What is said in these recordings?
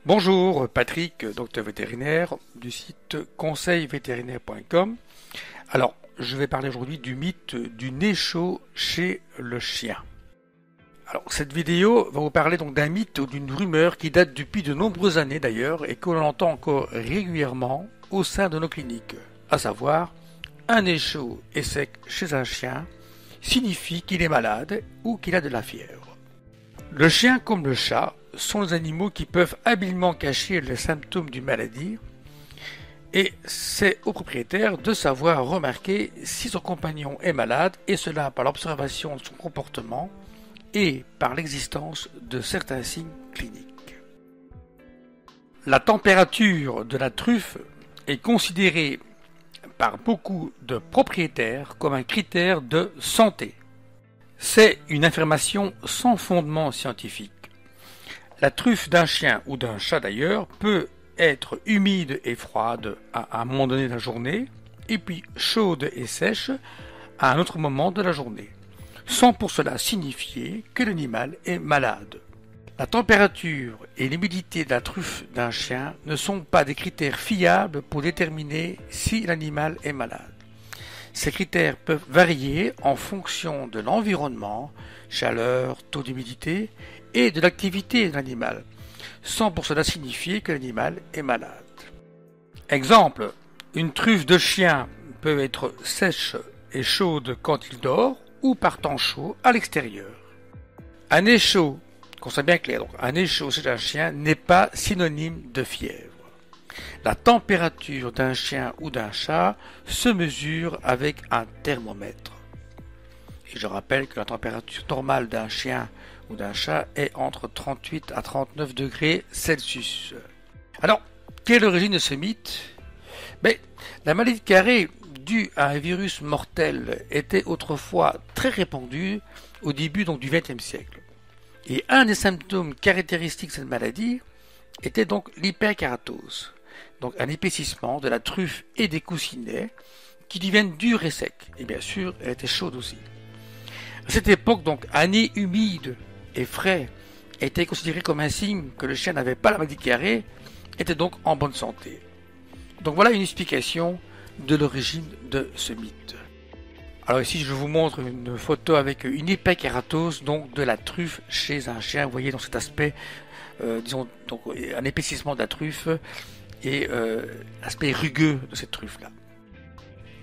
Bonjour, Patrick, docteur vétérinaire du site conseilvétérinaire.com. Alors, je vais parler aujourd'hui du mythe du nez chaud chez le chien. Alors, cette vidéo va vous parler donc d'un mythe ou d'une rumeur qui date depuis de nombreuses années d'ailleurs et que l'on entend encore régulièrement au sein de nos cliniques, à savoir un nez chaud et sec chez un chien signifie qu'il est malade ou qu'il a de la fièvre. Le chien comme le chat sont les animaux qui peuvent habilement cacher les symptômes d'une maladie et c'est au propriétaire de savoir remarquer si son compagnon est malade et cela par l'observation de son comportement et par l'existence de certains signes cliniques. La température de la truffe est considérée par beaucoup de propriétaires comme un critère de santé. C'est une affirmation sans fondement scientifique. La truffe d'un chien ou d'un chat d'ailleurs peut être humide et froide à un moment donné de la journée et puis chaude et sèche à un autre moment de la journée, sans pour cela signifier que l'animal est malade. La température et l'humidité de la truffe d'un chien ne sont pas des critères fiables pour déterminer si l'animal est malade. Ces critères peuvent varier en fonction de l'environnement, chaleur, taux d'humidité et de l'activité de l'animal, sans pour cela signifier que l'animal est malade. Exemple, une truffe de chien peut être sèche et chaude quand il dort ou par temps chaud à l'extérieur. Un nez chaud, qu'on soit bien clair, donc un nez chaud chez un chien n'est pas synonyme de fièvre. La température d'un chien ou d'un chat se mesure avec un thermomètre. Et je rappelle que la température normale d'un chien ou d'un chat est entre 38 à 39 degrés Celsius. Alors, quelle est l'origine de ce mythe? La maladie de Carré due à un virus mortel était autrefois très répandue au début du XXe siècle. Et un des symptômes caractéristiques de cette maladie était donc l'hyperkératose, donc un épaississement de la truffe et des coussinets qui deviennent durs et secs. Et bien sûr, elle était chaude aussi. À cette époque, donc, un nez humide et frais était considéré comme un signe que le chien n'avait pas la maladie de Carré, était donc en bonne santé. Donc voilà une explication de l'origine de ce mythe. Alors ici, je vous montre une photo avec une hyperkératose, donc de la truffe chez un chien. Vous voyez dans cet aspect, disons, donc, un épaississement de la truffe et l'aspect rugueux de cette truffe-là.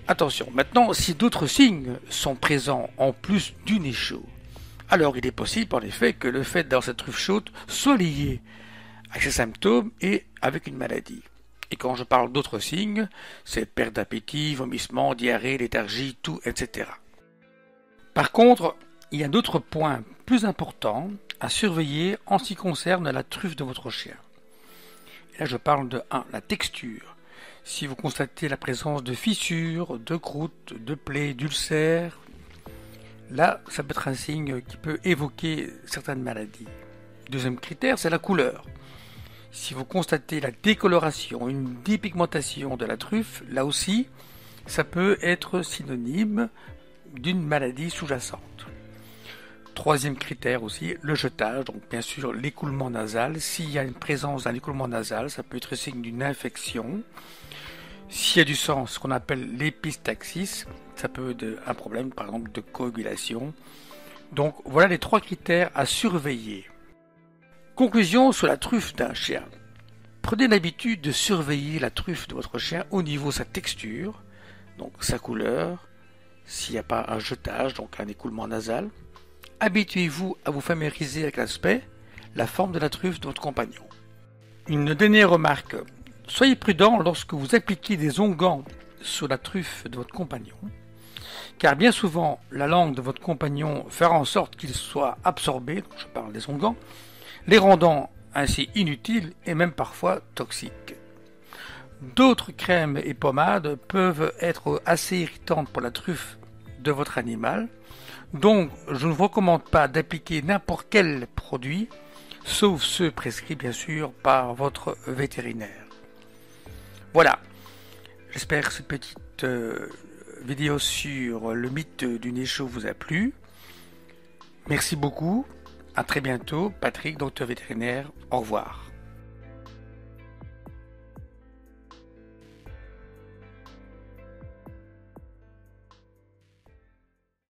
Attention, maintenant, si d'autres signes sont présents en plus du nez chaud, alors il est possible en effet que le fait d'avoir cette truffe chaude soit lié à ces symptômes et avec une maladie. Et quand je parle d'autres signes, c'est perte d'appétit, vomissement, diarrhée, léthargie, toux, etc. Par contre, il y a d'autres points plus importants à surveiller en ce qui concerne la truffe de votre chien. Et là, je parle de 1. La texture. Si vous constatez la présence de fissures, de croûtes, de plaies, d'ulcères, là, ça peut être un signe qui peut évoquer certaines maladies. Deuxième critère, c'est la couleur. Si vous constatez la décoloration, une dépigmentation de la truffe, là aussi, ça peut être synonyme d'une maladie sous-jacente. Troisième critère aussi, le jetage, donc bien sûr l'écoulement nasal. S'il y a une présence d'un écoulement nasal, ça peut être signe d'une infection. S'il y a du sang, ce qu'on appelle l'épistaxis, ça peut être un problème par exemple de coagulation. Donc voilà les 3 critères à surveiller. Conclusion sur la truffe d'un chien. Prenez l'habitude de surveiller la truffe de votre chien au niveau de sa texture, donc sa couleur, s'il n'y a pas un jetage, donc un écoulement nasal. Habituez-vous à vous familiariser avec l'aspect, la forme de la truffe de votre compagnon. Une dernière remarque. Soyez prudent lorsque vous appliquez des onguents sur la truffe de votre compagnon, car bien souvent la langue de votre compagnon fera en sorte qu'il soit absorbé, donc je parle des onguents, les rendant ainsi inutiles et même parfois toxiques. D'autres crèmes et pommades peuvent être assez irritantes pour la truffe de votre animal, donc je ne vous recommande pas d'appliquer n'importe quel produit, sauf ceux prescrits bien sûr par votre vétérinaire. Voilà, j'espère que cette petite vidéo sur le mythe du nez chaud vous a plu. Merci beaucoup. À très bientôt, Patrick, docteur vétérinaire. Au revoir.